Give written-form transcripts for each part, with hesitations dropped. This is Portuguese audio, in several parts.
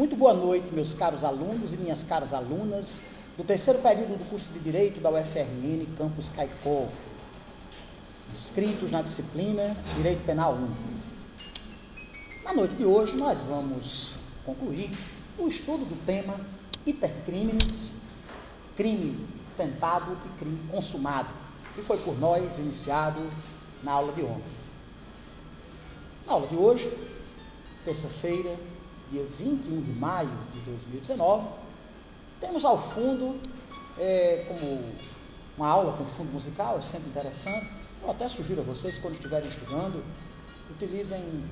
Muito boa noite, meus caros alunos e minhas caras alunas do terceiro período do curso de Direito da UFRN, Campus Caicó, inscritos na disciplina Direito Penal 1. Na noite de hoje, nós vamos concluir o estudo do tema Iter criminis, crime tentado e crime consumado, que foi por nós iniciado na aula de ontem. Na aula de hoje, terça-feira, dia 21 de maio de 2019, temos ao fundo, como uma aula com fundo musical, é sempre interessante. Eu até sugiro a vocês, quando estiverem estudando, utilizem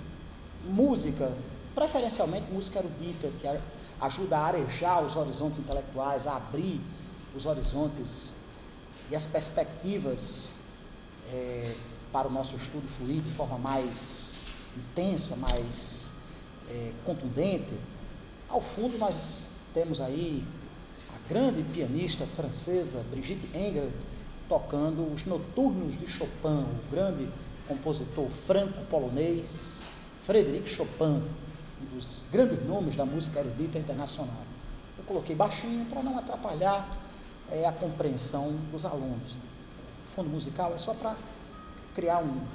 música, preferencialmente música erudita, que ajuda a arejar os horizontes intelectuais, a abrir os horizontes e as perspectivas para o nosso estudo fluir de forma mais intensa, mais contundente. Ao fundo nós temos aí a grande pianista francesa Brigitte Ingres tocando os noturnos de Chopin, o grande compositor franco-polonês Frédéric Chopin, um dos grandes nomes da música erudita internacional. Eu coloquei baixinho para não atrapalhar a compreensão dos alunos. O fundo musical é só para criar um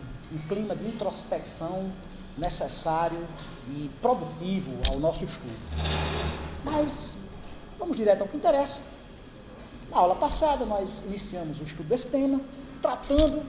clima de introspecção necessário e produtivo ao nosso estudo. Mas vamos direto ao que interessa. Na aula passada nós iniciamos o estudo desse tema, tratando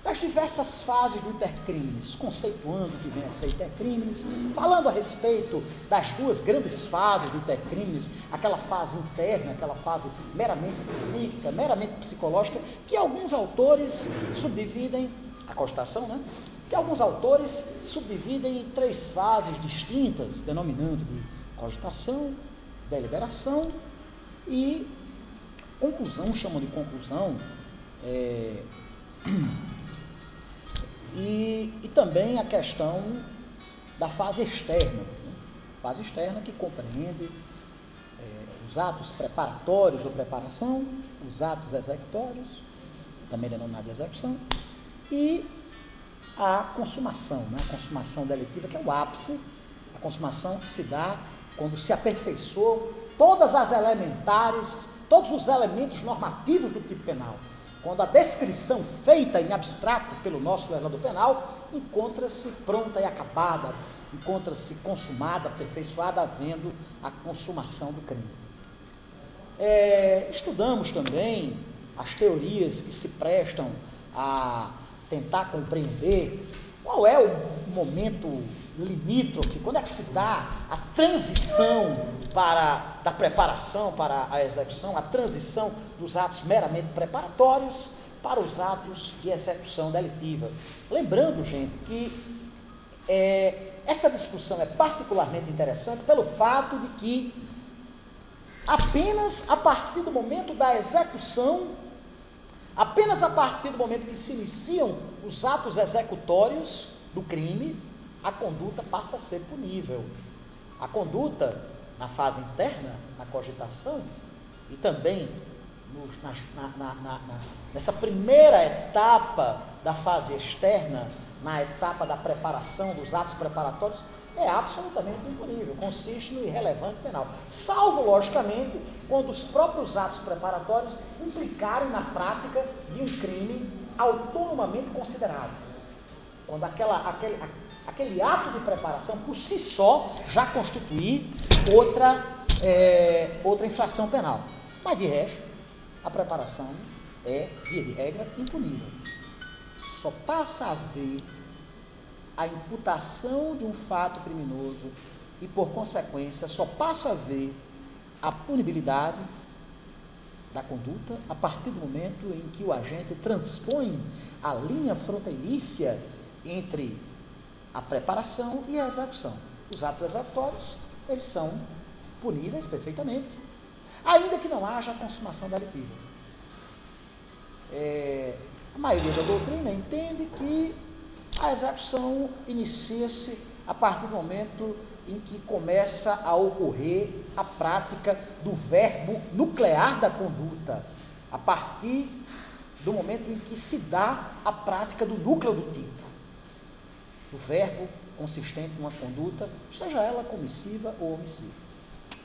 das diversas fases do Iter criminis, conceituando o que vem a ser Iter criminis, falando a respeito das duas grandes fases do Iter criminis, aquela fase interna, aquela fase meramente psíquica, meramente psicológica, que alguns autores subdividem, a cogitação, né? Que alguns autores subdividem em três fases distintas, denominando de cogitação, deliberação e conclusão, chamam de conclusão, e também a questão da fase externa, né? Fase externa que compreende os atos preparatórios ou preparação, os atos executórios, também denominado de execução, e a consumação, né? A consumação delitiva, que é o ápice, a consumação que se dá quando se aperfeiçoou todas as elementares, todos os elementos normativos do tipo penal, quando a descrição feita em abstrato pelo nosso legislador penal encontra-se pronta e acabada, encontra-se consumada, aperfeiçoada, havendo a consumação do crime. Estudamos também as teorias que se prestam a tentar compreender qual é o momento limítrofe, quando é que se dá a transição da preparação para a execução, a transição dos atos meramente preparatórios para os atos de execução delitiva. Lembrando, gente, que essa discussão é particularmente interessante pelo fato de que apenas a partir do momento da execução, apenas a partir do momento que se iniciam os atos executórios do crime, a conduta passa a ser punível. A conduta, na fase interna, na cogitação, e também nessa primeira etapa da fase externa, na etapa da preparação dos atos preparatórios, é absolutamente impunível, consiste no irrelevante penal, salvo, logicamente, quando os próprios atos preparatórios implicarem na prática de um crime autonomamente considerado. Quando aquele ato de preparação, por si só, já constituir outra infração penal. Mas, de resto, a preparação é, via de regra, impunível. Só passa a haver a imputação de um fato criminoso e, por consequência, só passa a haver a punibilidade da conduta a partir do momento em que o agente transpõe a linha fronteiriça entre a preparação e a execução. Os atos executórios, eles são puníveis perfeitamente, ainda que não haja a consumação delitiva. A maioria da doutrina entende que a execução inicia-se a partir do momento em que começa a ocorrer a prática do verbo nuclear da conduta, a partir do momento em que se dá a prática do núcleo do tipo, do verbo consistente numa conduta, seja ela comissiva ou omissiva.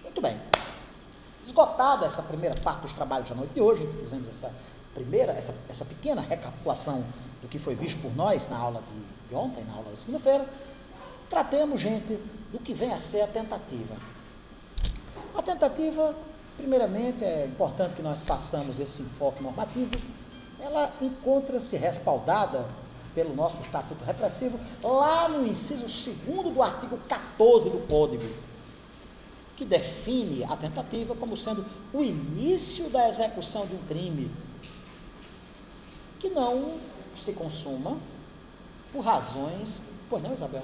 Muito bem. Esgotada essa primeira parte dos trabalhos da noite de hoje, que fizemos essa pequena recapitulação do que foi visto por nós na aula de ontem, na aula da segunda-feira, tratemos, gente, do que vem a ser a tentativa. A tentativa, primeiramente, é importante que nós façamos esse enfoque normativo. Ela encontra-se respaldada pelo nosso Estatuto Repressivo, lá no inciso 2º do artigo 14 do Código, que define a tentativa como sendo o início da execução de um crime que não se consuma por razões... Pois não, Isabel?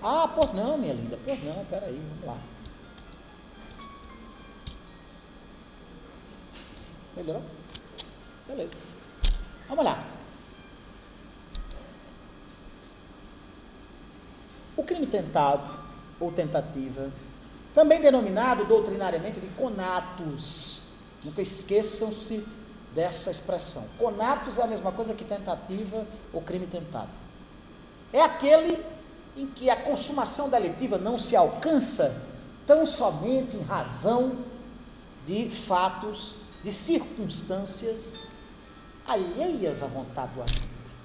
Ah, pois não, minha linda, pois não, peraí, vamos lá. Melhorou? Beleza. Vamos lá. O crime tentado, ou tentativa, também denominado doutrinariamente de conatus. Nunca esqueçam-se dessa expressão. Conatus é a mesma coisa que tentativa ou crime tentado. É aquele em que a consumação delitiva não se alcança tão somente em razão de fatos, de circunstâncias alheias à vontade do agente.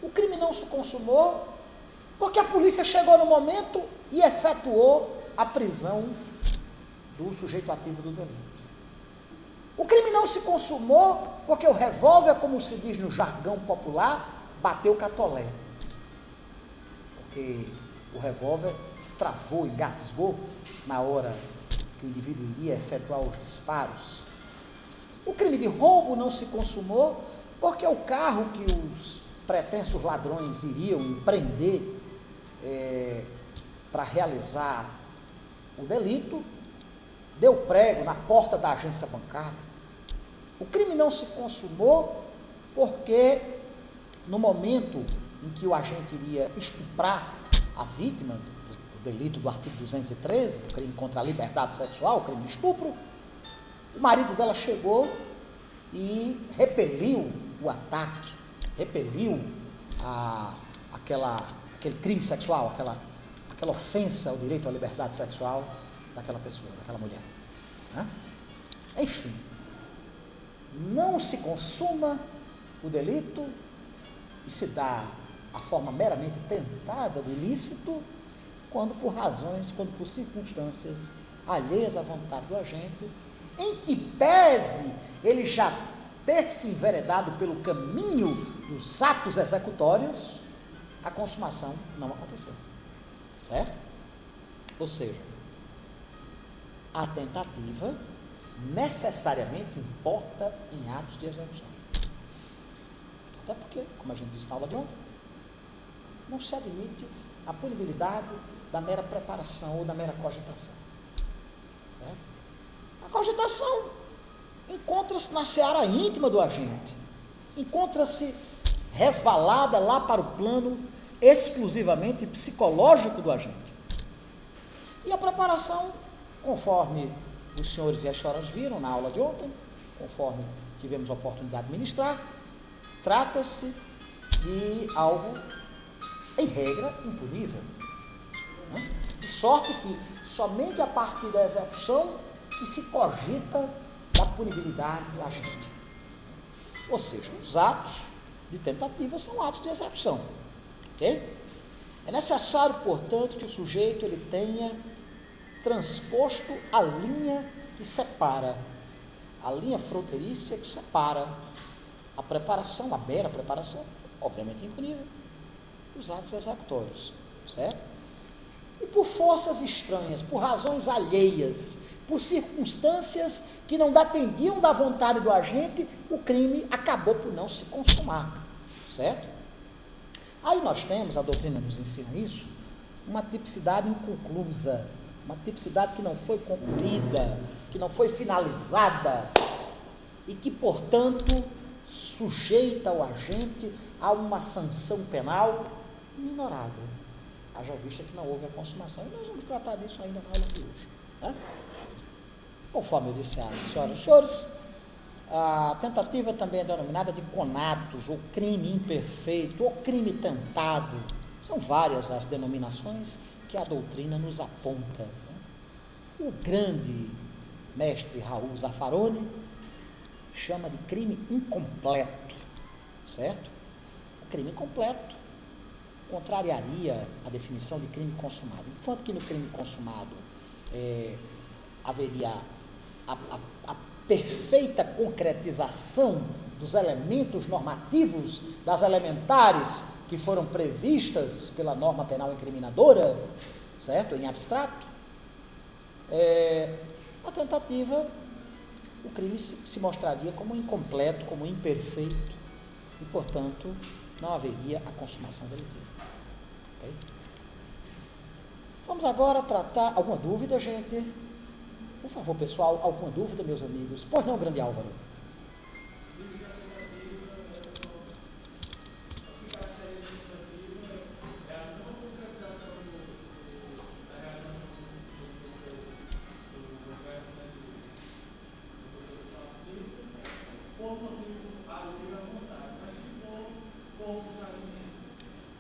O crime não se consumou porque a polícia chegou no momento e efetuou a prisão do sujeito ativo do delito. O crime não se consumou porque o revólver, como se diz no jargão popular, bateu catolé. Porque o revólver travou, engasgou na hora que o indivíduo iria efetuar os disparos. O crime de roubo não se consumou porque o carro que os pretensos ladrões iriam empreender para realizar o delito deu prego na porta da agência bancária. O crime não se consumou porque no momento em que o agente iria estuprar a vítima do delito do artigo 213, o crime contra a liberdade sexual, o crime de estupro, o marido dela chegou e repeliu o ataque, repeliu aquele crime sexual, aquela ofensa ao direito à liberdade sexual daquela pessoa, daquela mulher. Né? Enfim, não se consuma o delito e se dá a forma meramente tentada do ilícito quando por circunstâncias alheias à vontade do agente, em que pese ele já ter se enveredado pelo caminho dos atos executórios, a consumação não aconteceu. Certo? Ou seja, a tentativa necessariamente importa em atos de execução. Até porque, como a gente disse na aula de ontem, não se admite a punibilidade da mera preparação ou da mera cogitação. Certo? A cogitação encontra-se na seara íntima do agente, encontra-se resvalada lá para o plano exclusivamente psicológico do agente. E a preparação, conforme os senhores e as senhoras viram na aula de ontem, conforme tivemos a oportunidade de ministrar, trata-se de algo, em regra, impunível. Né? De sorte que somente a partir da execução que se cogita da punibilidade do agente. Ou seja, os atos de tentativa são atos de execução. Ok? É necessário, portanto, que o sujeito ele tenha transposto a linha que separa, a linha fronteiriça que separa a preparação, a mera preparação, obviamente impunível, dos atos executórios, certo? E por forças estranhas, por razões alheias, por circunstâncias que não dependiam da vontade do agente, o crime acabou por não se consumar, certo? Aí nós temos, a doutrina nos ensina isso, uma tipicidade inconclusa, uma tipicidade que não foi concluída, que não foi finalizada e que, portanto, sujeita o agente a uma sanção penal minorada, haja vista que não houve a consumação. E nós vamos tratar disso ainda na aula de hoje. Né? Conforme eu disse às senhoras e senhores, A tentativa também é denominada de conatus, ou crime imperfeito, ou crime tentado. São várias as denominações que a doutrina nos aponta, né? O grande mestre Raul Zaffaroni chama de crime incompleto, certo? O crime incompleto contrariaria a definição de crime consumado. Enquanto que no crime consumado haveria a perfeita concretização dos elementos normativos, das elementares que foram previstas pela norma penal incriminadora, certo? Em abstrato, a tentativa, o crime se mostraria como incompleto, como imperfeito, e, portanto, não haveria a consumação delitiva. Okay? Vamos agora tratar... Alguma dúvida, gente? Por favor, pessoal, alguma dúvida, meus amigos? Pois não, grande Álvaro?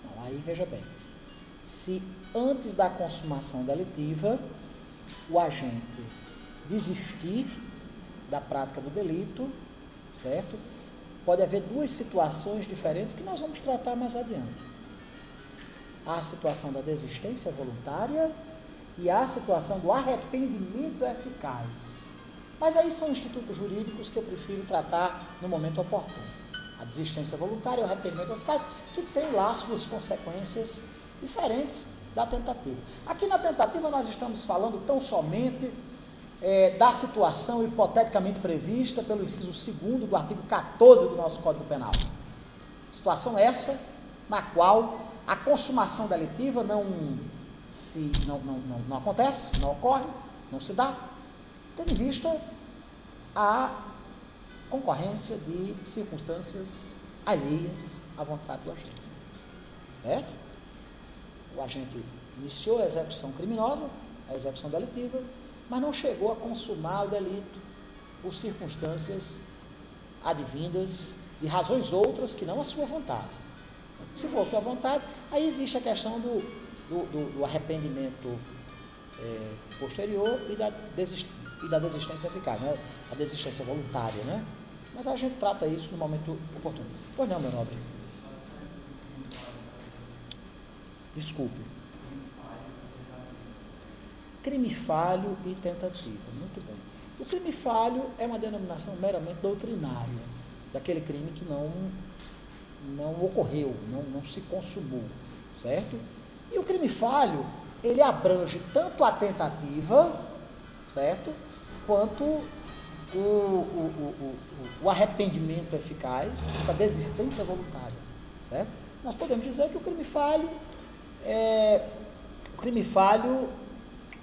Não, aí veja bem. Se antes da consumação delitiva o agente desistir da prática do delito, certo? Pode haver duas situações diferentes que nós vamos tratar mais adiante. Há a situação da desistência voluntária e há a situação do arrependimento eficaz. Mas aí são institutos jurídicos que eu prefiro tratar no momento oportuno. A desistência voluntária e o arrependimento eficaz, que tem lá suas consequências diferentes da tentativa. Aqui na tentativa nós estamos falando tão somente da situação hipoteticamente prevista pelo inciso 2º do artigo 14 do nosso Código Penal. Situação essa na qual a consumação delitiva não acontece, não ocorre, não se dá, tendo em vista a concorrência de circunstâncias alheias à vontade do agente. Certo? O agente iniciou a execução criminosa, a execução delitiva, mas não chegou a consumar o delito por circunstâncias advindas de razões outras que não a sua vontade. Se for a sua vontade, aí existe a questão do arrependimento posterior e da desistência eficaz, né? A desistência voluntária, né? Mas a gente trata isso no momento oportuno. Pois não, meu nobre? Desculpe. Crime falho e tentativa. Muito bem. O crime falho é uma denominação meramente doutrinária, daquele crime que não ocorreu, não se consumou, certo? E o crime falho, ele abrange tanto a tentativa, certo? Quanto o arrependimento eficaz, a desistência voluntária, certo? Nós podemos dizer que o crime falho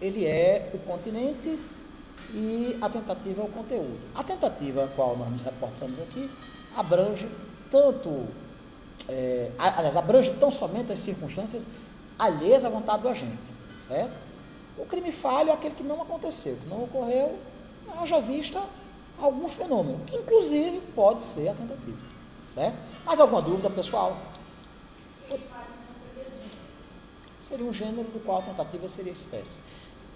ele é o continente e a tentativa é o conteúdo. A tentativa a qual nós nos reportamos aqui abrange abrange tão somente as circunstâncias alheias à vontade do agente, certo? O crime falho é aquele que não aconteceu, que não ocorreu, haja vista algum fenômeno, que inclusive pode ser a tentativa, certo? Mais alguma dúvida, pessoal? Seria um gênero do qual a tentativa seria espécie.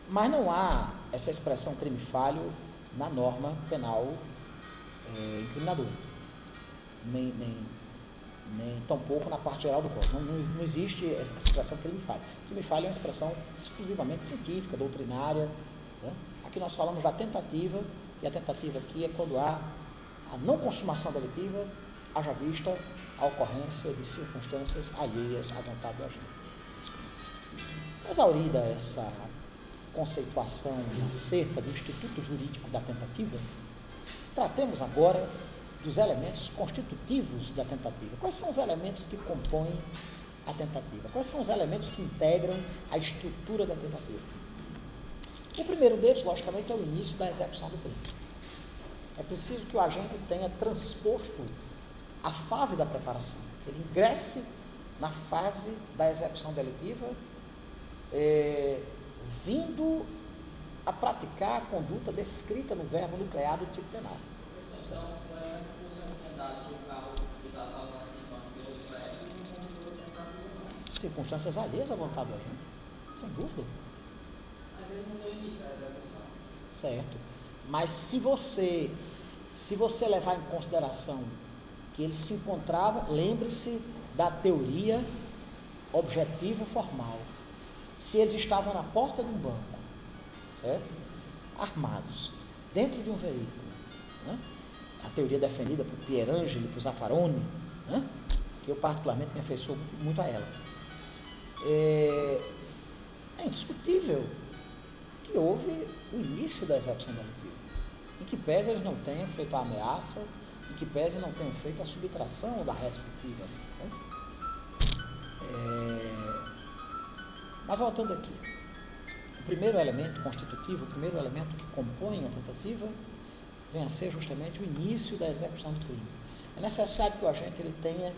Mas não há essa expressão crime falho na norma penal incriminadora, nem tampouco na parte geral do Código. Não existe essa expressão crime falho. Crime falho é uma expressão exclusivamente científica, doutrinária, né? Aqui nós falamos da tentativa, e a tentativa aqui é quando há a não consumação delitiva, haja vista a ocorrência de circunstâncias alheias à vontade do agente. Exaurida essa conceituação acerca do instituto jurídico da tentativa, tratemos agora dos elementos constitutivos da tentativa. Quais são os elementos que compõem a tentativa? Quais são os elementos que integram a estrutura da tentativa? O primeiro deles, logicamente, é o início da execução do crime. É preciso que o agente tenha transposto a fase da preparação, que ele ingresse na fase da execução delitiva, vindo a praticar a conduta descrita no verbo nuclear do tipo penal. Então, por exemplo, o senhor tinha dado que o carro que está salvando assim, quando deu o prédio, não configurou tentativa, não. Circunstâncias alheias à vontade da gente, sem dúvida. Mas ele não deu início à execução. Certo. Mas se você levar em consideração que ele se encontrava, lembre-se da teoria objetivo-formal. Se eles estavam na porta de um banco, certo? Armados, dentro de um veículo, né? A teoria defendida por Pierangeli e por Zaffaroni, né? Que eu particularmente me afeiçoo muito a ela. É indiscutível que houve o início da execução delitiva, em que pese eles não tenham feito a ameaça, em que pese não tenham feito a subtração da res futura, né? Mas voltando aqui, o primeiro elemento constitutivo, o primeiro elemento que compõe a tentativa, vem a ser justamente o início da execução do crime. É necessário que o agente ele tenha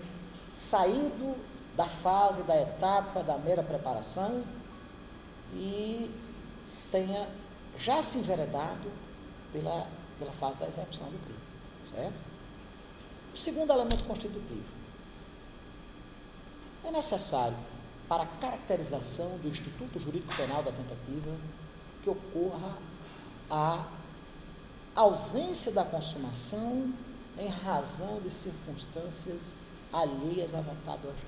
saído da fase, da etapa da mera preparação e tenha já se enveredado pela fase da execução do crime, certo? O segundo elemento constitutivo, é necessário para a caracterização do Instituto Jurídico Penal da tentativa que ocorra a ausência da consumação em razão de circunstâncias alheias à vontade do agente.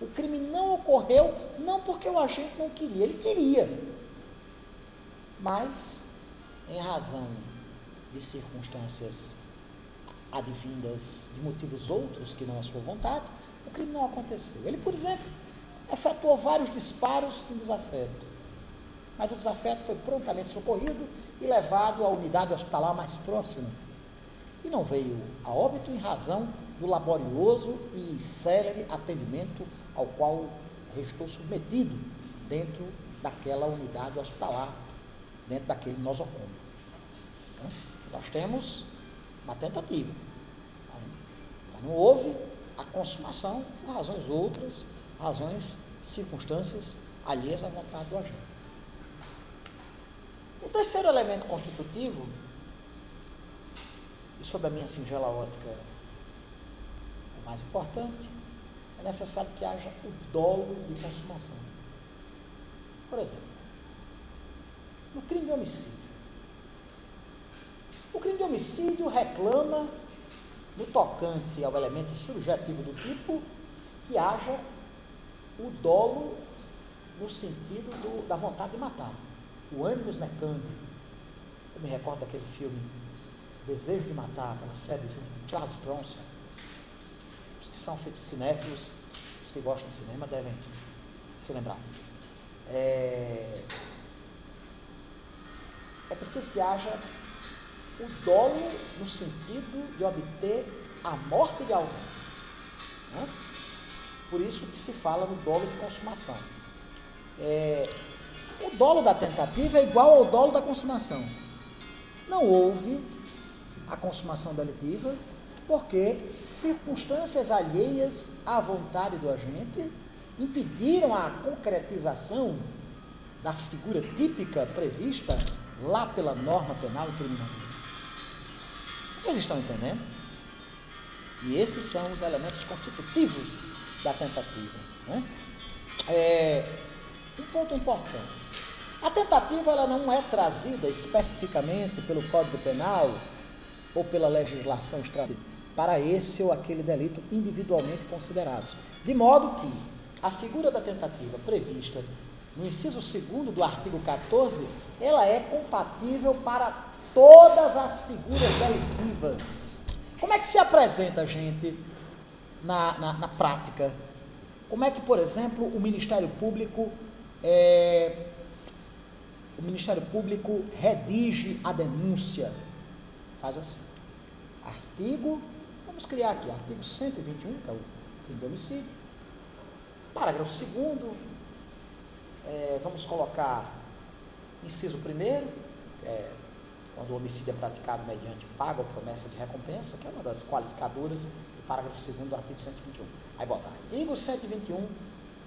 O crime não ocorreu não porque o agente não queria, ele queria, mas em razão de circunstâncias advindas de motivos outros que não a sua vontade, o crime não aconteceu. Ele, por exemplo, efetuou vários disparos no desafeto, mas o desafeto foi prontamente socorrido e levado à unidade hospitalar mais próxima e não veio a óbito em razão do laborioso e célere atendimento ao qual restou submetido dentro daquela unidade hospitalar, dentro daquele nosocômio. Nós temos uma tentativa, mas não houve a consumação por razões outras, razões, circunstâncias alheias à vontade do agente. O terceiro elemento constitutivo, e sob a minha singela ótica o mais importante, é necessário que haja o dolo de consumação. Por exemplo, no crime de homicídio. O crime de homicídio reclama, no tocante ao elemento subjetivo do tipo, que haja o dolo no sentido da vontade de matar, o animus necandi. Eu me recordo daquele filme Desejo de Matar, aquela série de filmes de Charles Bronson. Os que são cinéfilos, os que gostam de cinema devem se lembrar. É preciso que haja o dolo no sentido de obter a morte de alguém, né? Por isso que se fala no dolo de consumação. O dolo da tentativa é igual ao dolo da consumação. Não houve a consumação delitiva porque circunstâncias alheias à vontade do agente impediram a concretização da figura típica prevista lá pela norma penal incriminadora. Vocês estão entendendo? E esses são os elementos constitutivos da tentativa, né? Um ponto importante. A tentativa ela não é trazida especificamente pelo Código Penal ou pela legislação extraordinária para esse ou aquele delito individualmente considerados. De modo que a figura da tentativa prevista no inciso 2º do artigo 14, ela é compatível para todas as figuras delitivas. Como é que se apresenta, gente, na prática? Como é que, por exemplo, o Ministério Público redige a denúncia? Faz assim. Vamos criar aqui, artigo 121, que é o crime de homicídio. Parágrafo 2º, vamos colocar inciso 1º, quando o homicídio é praticado mediante pago ou promessa de recompensa, que é uma das qualificadoras do parágrafo 2º do artigo 121. Aí bota artigo 121,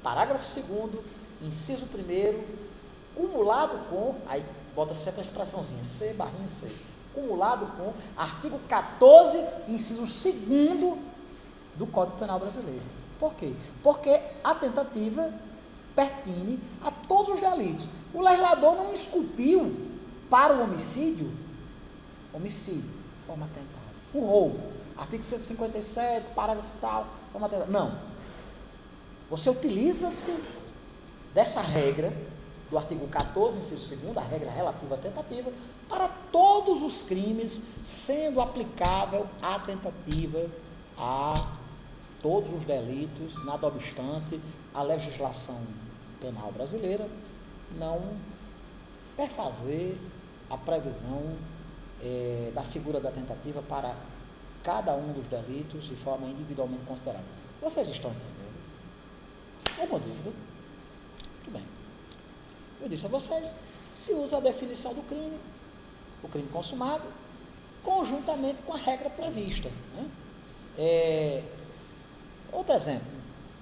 parágrafo 2º, inciso 1º, cumulado com, aí bota sempre a expressãozinha, C/C, cumulado com artigo 14, inciso 2º do Código Penal brasileiro. Por quê? Porque a tentativa pertine a todos os delitos. O legislador não esculpiu para o homicídio, forma atentada. O roubo, artigo 157, parágrafo tal, forma atentada. Não. Você utiliza-se dessa regra do artigo 14, inciso 2º, a regra relativa à tentativa, para todos os crimes, sendo aplicável a tentativa a todos os delitos, nada obstante a legislação penal brasileira não perfazer a previsão da figura da tentativa para cada um dos delitos de forma individualmente considerada. Vocês estão entendendo? Alguma dúvida? Muito bem. Eu disse a vocês, se usa a definição do crime, o crime consumado, conjuntamente com a regra prevista. Né? Outro exemplo,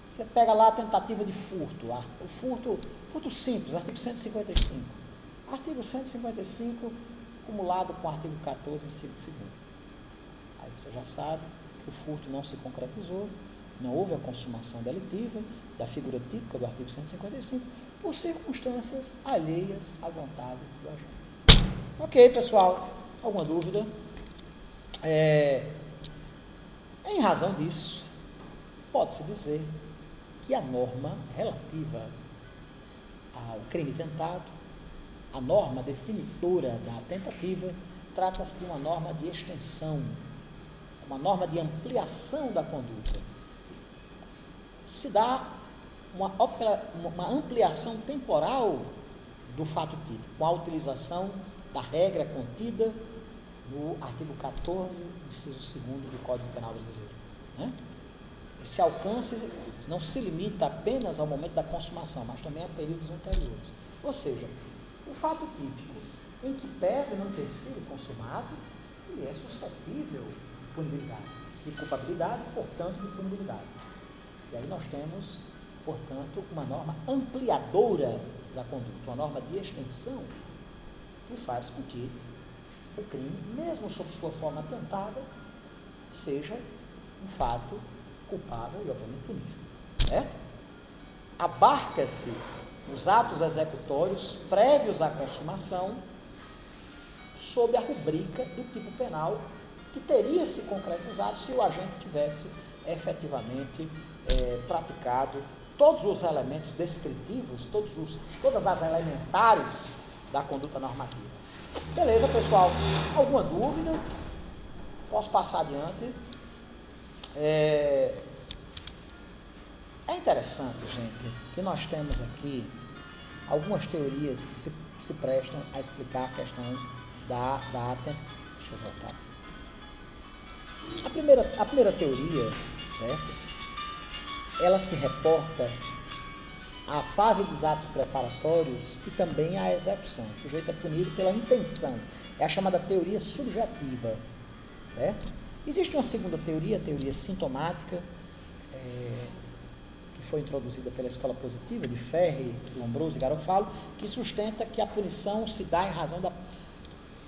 você pega lá a tentativa de furto, o furto simples, artigo 155. Artigo 155, cumulado com o artigo 14, inciso 2º. Aí você já sabe que o furto não se concretizou, não houve a consumação delitiva da figura típica do artigo 155, por circunstâncias alheias à vontade do agente. Ok, pessoal? Alguma dúvida? Em razão disso, pode-se dizer que a norma relativa ao crime tentado, a norma definitora da tentativa, trata-se de uma norma de extensão, uma norma de ampliação da conduta. Se dá uma ampliação temporal do fato típico, com a utilização da regra contida no artigo 14, inciso 2º do Código Penal brasileiro. Né? Esse alcance não se limita apenas ao momento da consumação, mas também a períodos anteriores. Ou seja, o fato típico em que pese não ter sido consumado, ele é suscetível de punibilidade, de culpabilidade, portanto, de punibilidade. E aí nós temos, portanto, uma norma ampliadora da conduta, uma norma de extensão, que faz com que o crime, mesmo sob sua forma tentada, seja um fato culpável e, obviamente, punível. Certo? Abarca-se os atos executórios prévios à consumação sob a rubrica do tipo penal que teria se concretizado se o agente tivesse efetivamente praticado todos os elementos descritivos, todas as elementares da conduta normativa. Beleza, pessoal? Alguma dúvida? Posso passar adiante? É interessante, gente, que nós temos aqui algumas teorias que se prestam a explicar a questão da deixa eu voltar aqui. A primeira teoria, certo? Ela se reporta à fase dos atos preparatórios e também à execução. O sujeito é punido pela intenção. É a chamada teoria subjetiva, certo? Existe uma segunda teoria, a teoria sintomática, que foi introduzida pela escola positiva de Ferri, Lombroso e Garofalo, que sustenta que a punição se dá em razão da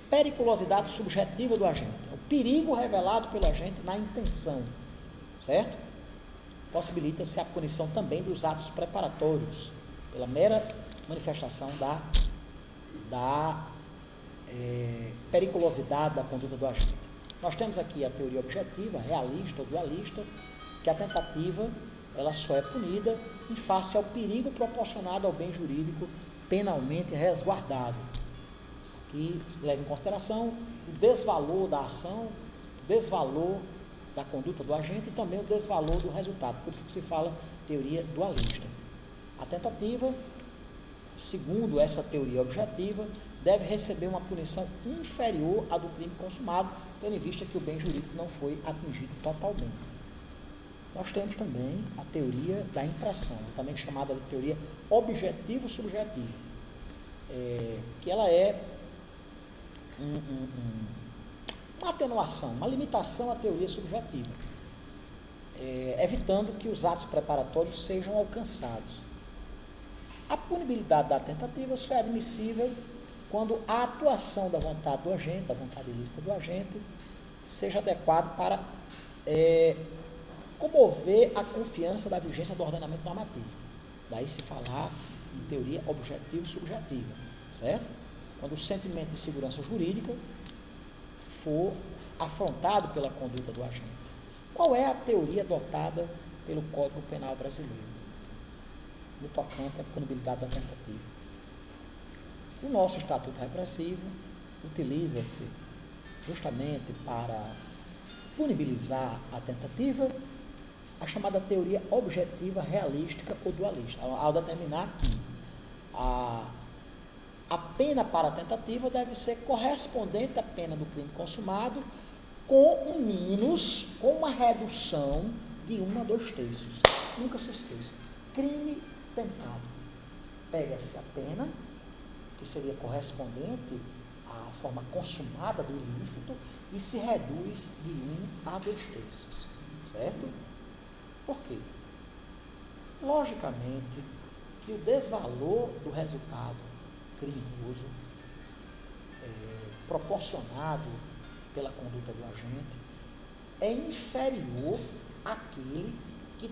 periculosidade subjetiva do agente, o perigo revelado pelo agente na intenção, certo? Possibilita-se a punição também dos atos preparatórios, pela mera manifestação da periculosidade da conduta do agente. Nós temos aqui a teoria objetiva, realista ou dualista, que a tentativa ela só é punida em face ao perigo proporcionado ao bem jurídico penalmente resguardado, que leva em consideração o desvalor da ação, o desvalor da conduta do agente e também o desvalor do resultado. Por isso que se fala teoria dualista. A tentativa, segundo essa teoria objetiva, deve receber uma punição inferior à do crime consumado, tendo em vista que o bem jurídico não foi atingido totalmente. Nós temos também a teoria da impressão, também chamada de teoria objetivo-subjetiva, que ela é uma atenuação, uma limitação à teoria subjetiva, evitando que os atos preparatórios sejam alcançados. A punibilidade da tentativa só é admissível quando a atuação da vontade do agente, da vontade ilícita do agente, seja adequado para comover a confiança da vigência do ordenamento normativo. Daí se falar em teoria objetiva e subjetiva, certo? Quando o sentimento de segurança jurídica for afrontado pela conduta do agente. Qual é a teoria adotada pelo Código Penal brasileiro no tocante à punibilidade da tentativa? O nosso Estatuto Repressivo utiliza-se justamente para punibilizar a tentativa a chamada teoria objetiva, realística ou dualista, ao determinar que a pena para a tentativa deve ser correspondente à pena do crime consumado com um mínus, com uma redução de 1 a 2 terços. Nunca se esqueça, crime tentado. Pega-se a pena, que seria correspondente à forma consumada do ilícito, e se reduz de 1 a 2 terços, certo? Por quê? Logicamente que o desvalor do resultado criminoso proporcionado pela conduta do agente é inferior àquele que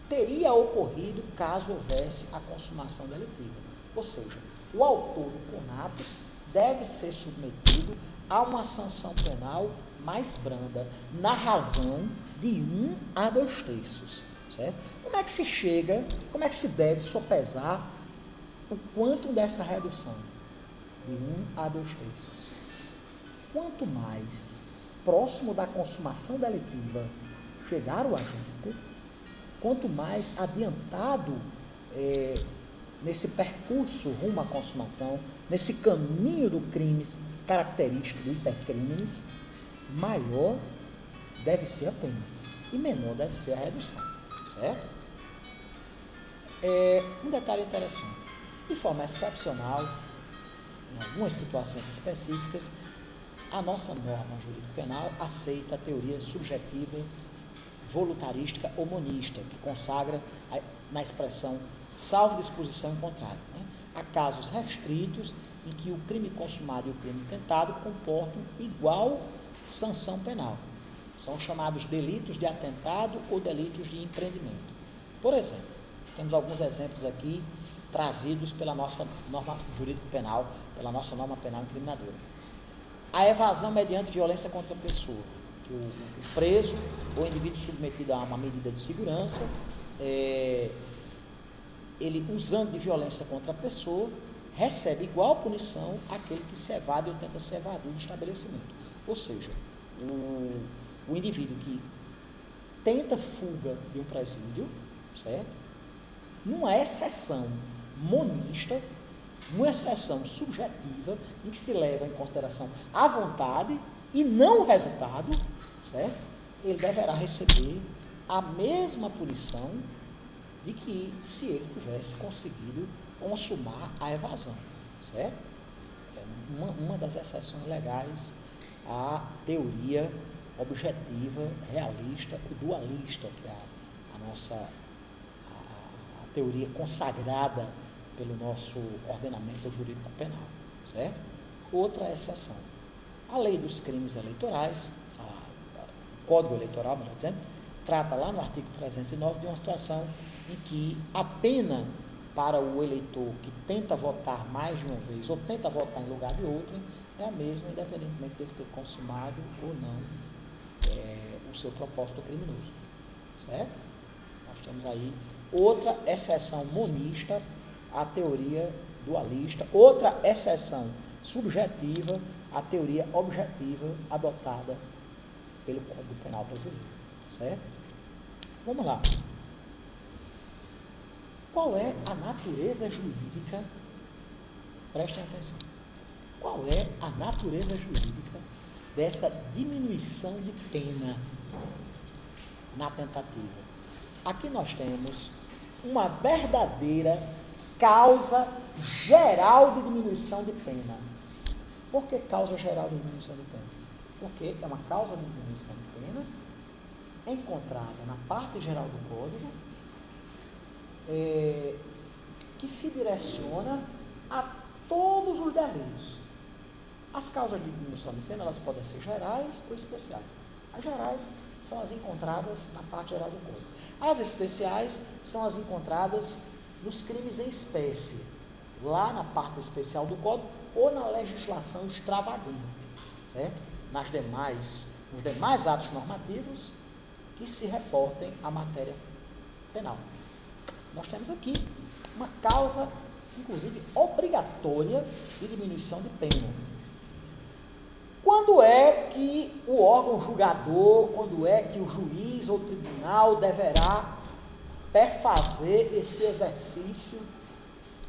teria ocorrido caso houvesse a consumação delitiva. Ou seja, o autor do conatus deve ser submetido a uma sanção penal mais branda, na razão de 1 a 2 terços, certo? Como é que se chega, como é que se deve sopesar o quantum dessa redução? De 1 a 2 terços. Quanto mais próximo da consumação delitiva chegar o agente, quanto mais adiantado nesse percurso rumo à consumação, nesse caminho do crime característico do intercrimes, maior deve ser a pena e menor deve ser a redução, certo? Um detalhe interessante, de forma excepcional, em algumas situações específicas, a nossa norma jurídico-penal aceita a teoria subjetiva, voluntarística ou monista, que consagra na expressão salvo disposição em contrário. Né? Há casos restritos em que o crime consumado e o crime tentado comportam igual sanção penal. São chamados delitos de atentado ou delitos de empreendimento. Por exemplo, temos alguns exemplos aqui trazidos pela nossa norma jurídico-penal, pela nossa norma penal incriminadora. A evasão mediante violência contra a pessoa, que o preso ou indivíduo submetido a uma medida de segurança, ele usando de violência contra a pessoa, recebe igual punição àquele que se evade ou tenta se evadir do estabelecimento. Ou seja, o indivíduo que tenta fuga de um presídio, certo? Numa exceção monista, uma exceção subjetiva, em que se leva em consideração a vontade e não o resultado, certo? Ele deverá receber a mesma punição de que se ele tivesse conseguido consumar a evasão, certo? É uma das exceções legais à teoria objetiva, realista e dualista, que é a nossa a teoria consagrada pelo nosso ordenamento jurídico penal, certo? Outra exceção, a lei dos crimes eleitorais, o Código Eleitoral, melhor dizendo, trata lá no artigo 309 de uma situação em que a pena para o eleitor que tenta votar mais de uma vez ou tenta votar em lugar de outra é a mesma, independentemente dele ter consumado ou não o seu propósito criminoso, certo? Nós temos aí outra exceção monista à teoria dualista, outra exceção subjetiva à teoria objetiva adotada pelo Código Penal brasileiro, certo? Vamos lá. Qual é a natureza jurídica? Prestem atenção. Qual é a natureza jurídica dessa diminuição de pena na tentativa? Aqui nós temos uma verdadeira causa geral de diminuição de pena. Por que causa geral de diminuição de pena? Porque é uma causa de diminuição de pena encontrada na parte geral do Código, que se direciona a todos os delitos. As causas de diminuição de pena, elas podem ser gerais ou especiais. As gerais são as encontradas na parte geral do Código. As especiais são as encontradas nos crimes em espécie, lá na parte especial do Código ou na legislação extravagante, certo? Nos demais atos normativos que se reportem à matéria penal. Nós temos aqui uma causa, inclusive, obrigatória de diminuição de pena. Quando é que o órgão julgador, quando é que o juiz ou tribunal deverá perfazer esse exercício,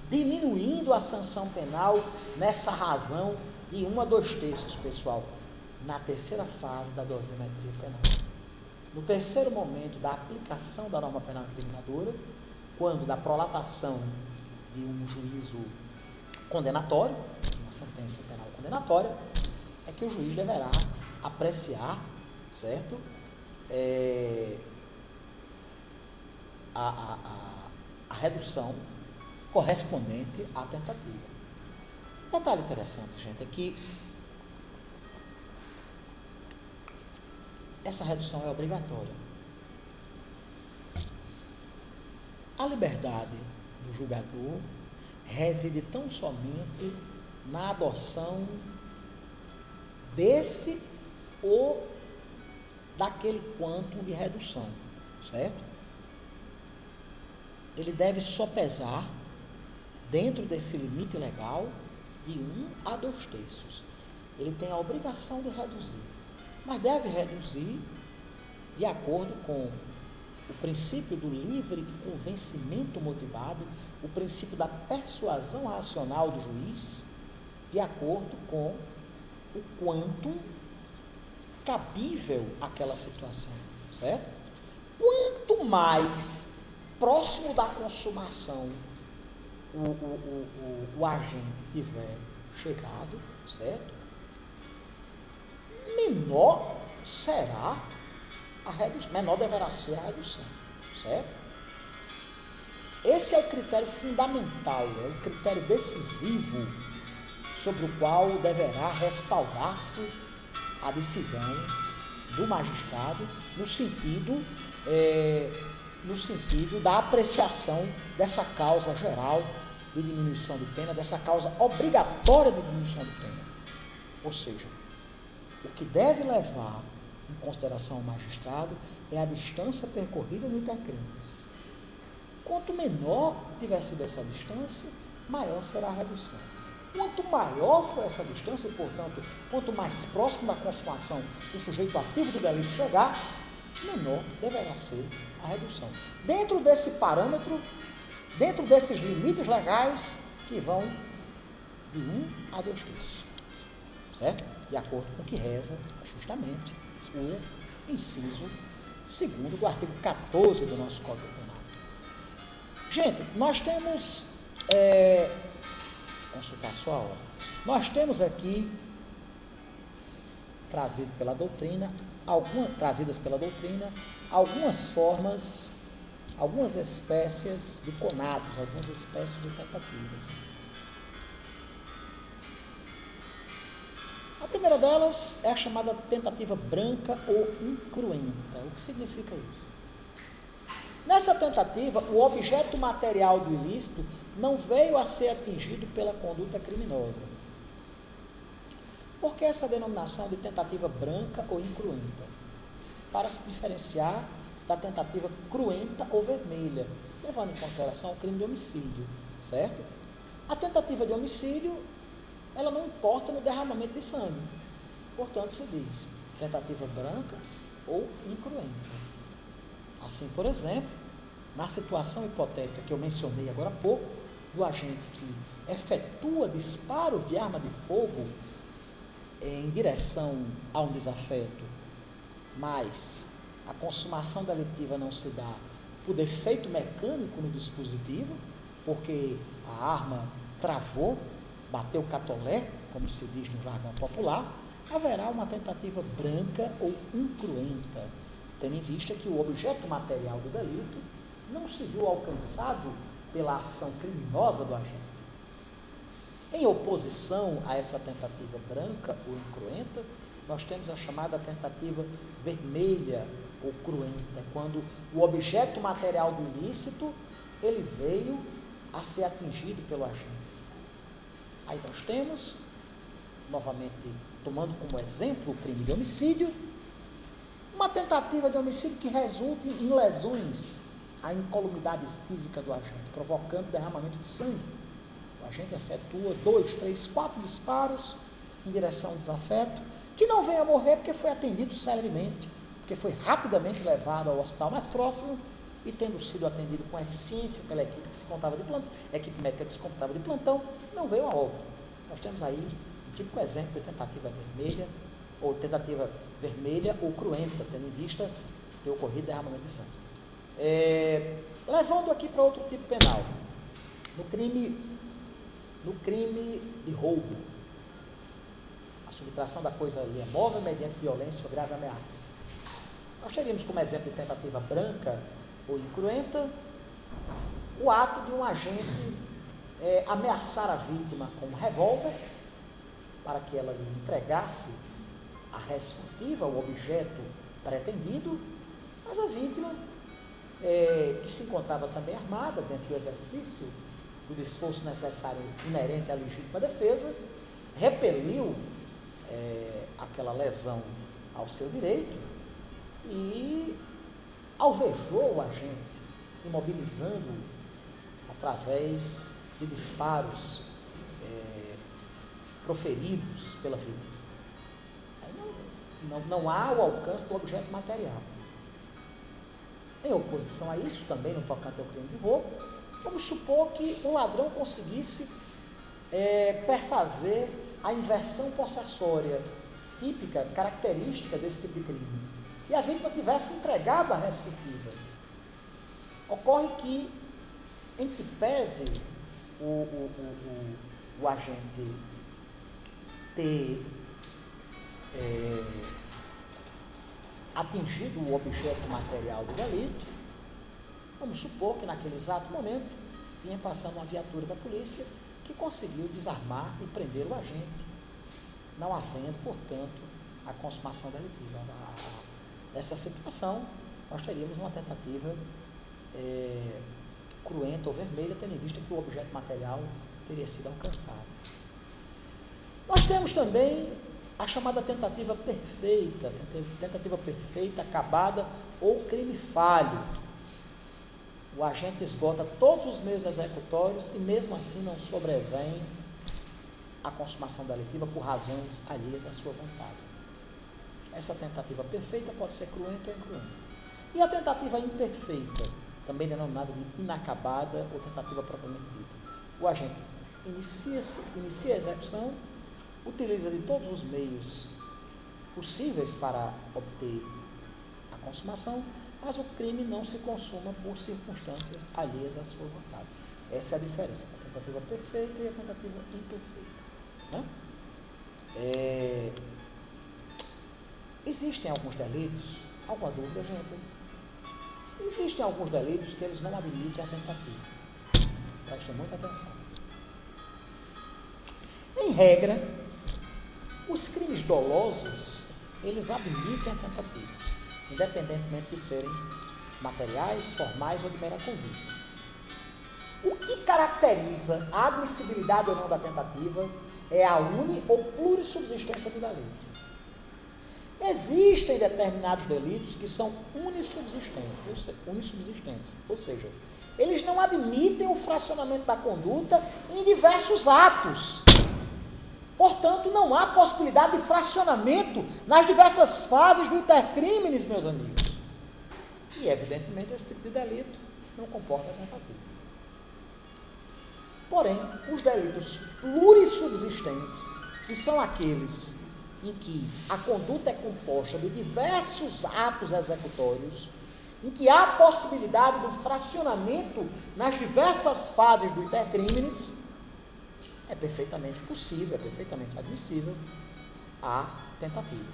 diminuindo a sanção penal nessa razão de 1 a 2/3, pessoal? Na terceira fase da dosimetria penal. No terceiro momento da aplicação da norma penal incriminadora, quando da prolatação de um juízo condenatório, uma sentença penal condenatória, é que o juiz deverá apreciar, certo? A redução correspondente à tentativa. Um detalhe interessante, gente, é que essa redução é obrigatória. A liberdade do julgador reside tão somente na adoção desse ou daquele quantum de redução, certo? Ele deve sopesar, dentro desse limite legal, de 1 a 2/3. Ele tem a obrigação de reduzir, mas deve reduzir de acordo com o princípio do livre convencimento motivado, o princípio da persuasão racional do juiz, de acordo com o quanto cabível àquela situação, certo? Quanto mais próximo da consumação o agente tiver chegado, certo? Menor será a redução, menor deverá ser a redução, certo? Esse é o critério fundamental, é o critério decisivo sobre o qual deverá respaldar-se a decisão do magistrado no sentido da apreciação dessa causa geral de diminuição de pena, dessa causa obrigatória de diminuição de pena. Ou seja, o que deve levar em consideração o magistrado é a distância percorrida no intercrimes. Quanto menor tiver sido essa distância, maior será a redução. Quanto maior for essa distância, e, portanto, quanto mais próximo da consumação do sujeito ativo do delito chegar, menor deverá ser a redução. Dentro desse parâmetro, dentro desses limites legais que vão de 1 a 2/3, certo? De acordo com o que reza justamente o inciso 2º do artigo 14 do nosso Código Penal. Gente, nós temos, consultar só a hora, nós temos aqui, trazidas pela doutrina, algumas formas, algumas espécies de conatos, algumas espécies de tentativas. A primeira delas é a chamada tentativa branca ou incruenta. O que significa isso? Nessa tentativa, o objeto material do ilícito não veio a ser atingido pela conduta criminosa. Por que essa denominação de tentativa branca ou incruenta? Para se diferenciar da tentativa cruenta ou vermelha, levando em consideração o crime de homicídio, certo? A tentativa de homicídio, ela não importa no derramamento de sangue. Portanto, se diz tentativa branca ou incruenta. Assim, por exemplo, na situação hipotética que eu mencionei agora há pouco, do agente que efetua disparos de arma de fogo em direção a um desafeto, mas a consumação delitiva não se dá por defeito mecânico no dispositivo, porque a arma travou, bateu catolé, como se diz no jargão popular, haverá uma tentativa branca ou incruenta, tendo em vista que o objeto material do delito não se viu alcançado pela ação criminosa do agente. Em oposição a essa tentativa branca ou incruenta, nós temos a chamada tentativa vermelha ou cruenta, quando o objeto material do ilícito, ele veio a ser atingido pelo agente. Aí nós temos, novamente, tomando como exemplo o crime de homicídio, uma tentativa de homicídio que resulte em lesões à incolumidade física do agente, provocando derramamento de sangue. O agente efetua 2, 3, 4 disparos em direção ao desafeto, que não vem a morrer porque foi atendido celeremente, porque foi rapidamente levado ao hospital mais próximo e, tendo sido atendido com eficiência pela equipe que se contava de plantão, equipe médica que se contava de plantão, não veio a óbito. Nós temos aí um típico exemplo de tentativa vermelha ou cruenta, tendo em vista ter ocorrido derramamento de sangue. Levando aqui para outro tipo penal, no crime de roubo, a subtração da coisa alheia móvel mediante violência ou grave ameaça. Nós teríamos como exemplo de tentativa branca ou incruenta o ato de um agente ameaçar a vítima com um revólver para que ela lhe entregasse a res furtiva, o objeto pretendido, mas a vítima, que se encontrava também armada dentro do exercício do esforço necessário inerente à legítima defesa, repeliu aquela lesão ao seu direito e alvejou o agente, imobilizando-o através de disparos proferidos pela vítima. Aí não há o alcance do objeto material. Em oposição a isso, também no tocante ao crime de roubo, vamos supor que o ladrão conseguisse perfazer a inversão possessória típica, característica desse tipo de crime, e a vítima tivesse entregado a res furtiva. Ocorre que, em que pese o agente ter atingido o objeto material do delito, vamos supor que naquele exato momento vinha passando uma viatura da polícia que conseguiu desarmar e prender o agente, não havendo, portanto, a consumação delitiva. Nessa situação, nós teríamos uma tentativa cruenta ou vermelha, tendo em vista que o objeto material teria sido alcançado. Nós temos também a chamada tentativa perfeita, acabada ou crime falho. O agente esgota todos os meios executórios e mesmo assim não sobrevém a consumação delitiva por razões alheias à sua vontade. Essa tentativa perfeita pode ser cruenta ou incruenta. E a tentativa imperfeita, também denominada de inacabada ou tentativa propriamente dita. O agente inicia a execução, utiliza de todos os meios possíveis para obter a consumação, mas o crime não se consuma por circunstâncias alheias à sua vontade. Essa é a diferença da tentativa perfeita e a tentativa imperfeita. Né? Existem alguns delitos, alguma dúvida, gente? Existem alguns delitos que eles não admitem a tentativa. Prestem muita atenção. Em regra, os crimes dolosos, eles admitem a tentativa, independentemente de serem materiais, formais ou de mera conduta. O que caracteriza a admissibilidade ou não da tentativa é a uni ou plurissubsistência do delito. Existem determinados delitos que são unissubsistentes, ou seja, eles não admitem o fracionamento da conduta em diversos atos. Portanto, não há possibilidade de fracionamento nas diversas fases do intercrimes, meus amigos. E, evidentemente, esse tipo de delito não comporta tentativa. Porém, os delitos plurissubsistentes, que são aqueles em que a conduta é composta de diversos atos executórios, em que há a possibilidade do fracionamento nas diversas fases do intercrimes, é perfeitamente possível, é perfeitamente admissível a tentativa.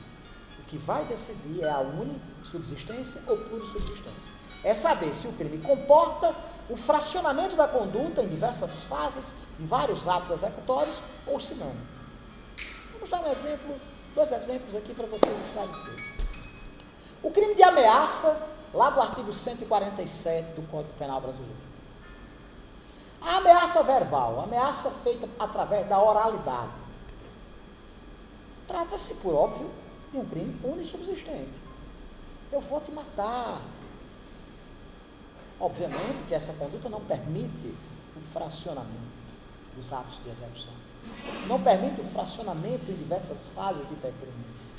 O que vai decidir é a unissubsistência ou plurissubsistência. É saber se o crime comporta o fracionamento da conduta em diversas fases, em vários atos executórios, ou se não. Vamos dar um exemplo, 2 exemplos aqui para vocês esclarecerem. O crime de ameaça, lá do artigo 147 do Código Penal Brasileiro. A ameaça verbal, a ameaça feita através da oralidade. Trata-se, por óbvio, de um crime unissubsistente. Eu vou te matar. Obviamente que essa conduta não permite o fracionamento dos atos de execução. Não permite o fracionamento em diversas fases de percrimes.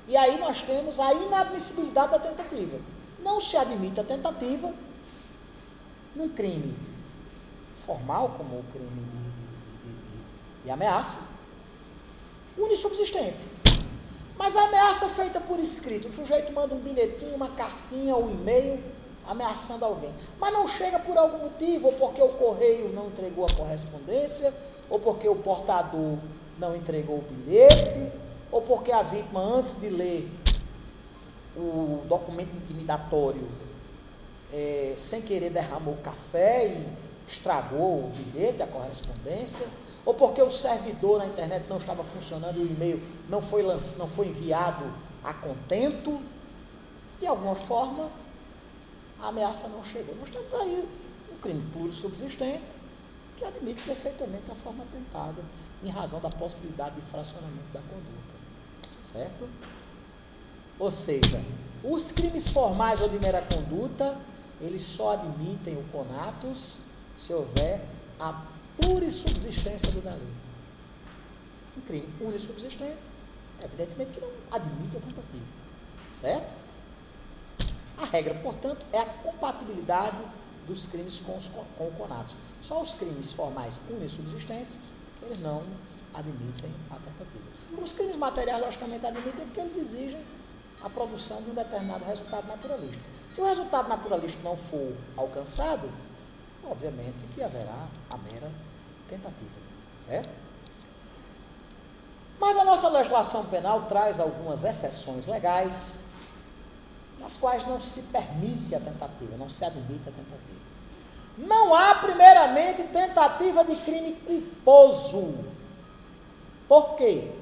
E aí nós temos a inadmissibilidade da tentativa. Não se admite a tentativa num crime formal, como o crime de ameaça, unissubsistente. Mas a ameaça feita por escrito, o sujeito manda um bilhetinho, uma cartinha ou um e-mail ameaçando alguém, mas não chega por algum motivo, ou porque o correio não entregou a correspondência, ou porque o portador não entregou o bilhete, ou porque a vítima, antes de ler o documento intimidatório, sem querer derramou café e estragou o bilhete, a correspondência, ou porque o servidor na internet não estava funcionando e o e-mail não foi enviado a contento. De alguma forma, a ameaça não chegou. Nós temos aí um crime plurissubsistente que admite perfeitamente a forma tentada em razão da possibilidade de fracionamento da conduta. Certo? Ou seja, os crimes formais ou de mera conduta, eles só admitem o conatus se houver a plurissubsistência do delito. Um crime unissubsistente, evidentemente que não admite a tentativa. Certo? A regra, portanto, é a compatibilidade dos crimes com o conatus. Só os crimes formais unissubsistentes, eles não admitem a tentativa. Os crimes materiais, logicamente, admitem porque eles exigem a produção de um determinado resultado naturalístico. Se o resultado naturalístico não for alcançado, obviamente que haverá a mera tentativa, certo? Mas a nossa legislação penal traz algumas exceções legais, nas quais não se permite a tentativa, não se admite a tentativa. Não há, primeiramente, tentativa de crime culposo. Por quê?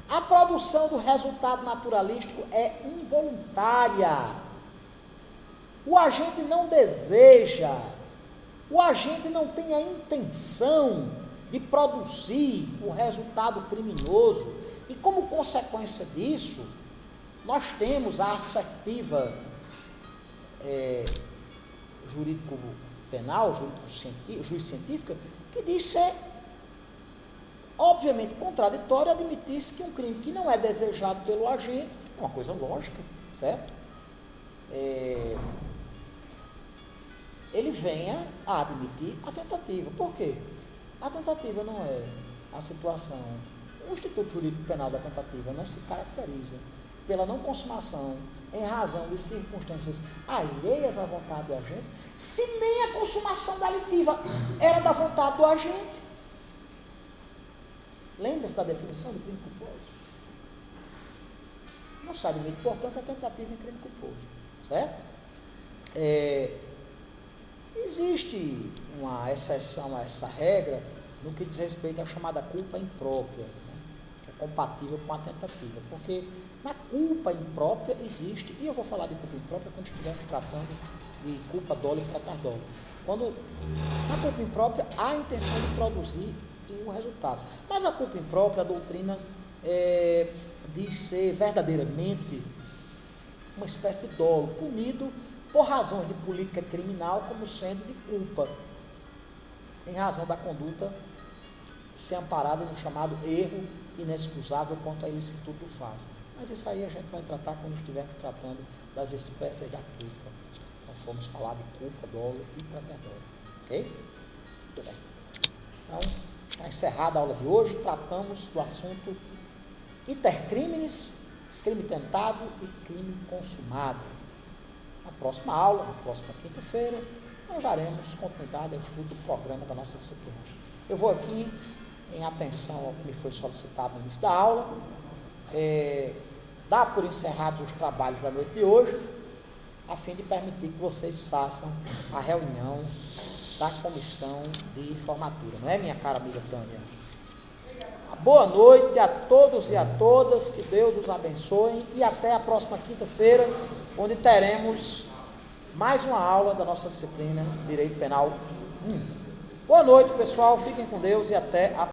A produção do resultado naturalístico é involuntária. O agente não deseja, o agente não tem a intenção de produzir o resultado criminoso. E como consequência disso, nós temos a assertiva jurídico-penal, juiz-científica, que diz ser, obviamente, contraditório admitir-se que um crime que não é desejado pelo agente, é uma coisa lógica, certo? Ele venha a admitir a tentativa. Por quê? A tentativa não é a situação. O Instituto Jurídico Penal da tentativa não se caracteriza pela não consumação em razão de circunstâncias alheias à vontade do agente, se nem a consumação delitiva era da vontade do agente. Lembra-se da definição do crime culposo? Não se admite, portanto, a tentativa em crime culposo, certo? Existe uma exceção a essa regra no que diz respeito à chamada culpa imprópria, né, que é compatível com a tentativa, porque na culpa imprópria existe, e eu vou falar de culpa imprópria quando estivermos tratando de culpa dolo e tratar dolo. Quando na culpa imprópria há a intenção de produzir o resultado. Mas a culpa imprópria, a doutrina diz ser verdadeiramente uma espécie de dolo, punido por razões de política criminal como sendo de culpa, em razão da conduta ser amparada no chamado erro inexcusável quanto à ilicitude do fato. Mas isso aí a gente vai tratar quando estivermos tratando das espécies da culpa. Então vamos falar de culpa, dolo e tratar dolo. Ok? Muito bem. Então, está encerrada a aula de hoje. Tratamos do assunto intercrimes, crime tentado e crime consumado. Na próxima aula, na próxima quinta-feira, nós daremos continuidade ao estudo do programa da nossa disciplina. Eu vou aqui, em atenção ao que me foi solicitado no início da aula, dar por encerrados os trabalhos da noite de hoje, a fim de permitir que vocês façam a reunião da comissão de formatura. Não é, minha cara amiga Tânia? Boa noite a todos e a todas, que Deus os abençoe e até a próxima quinta-feira, onde teremos mais uma aula da nossa disciplina Direito Penal 1. Boa noite, pessoal, fiquem com Deus e até a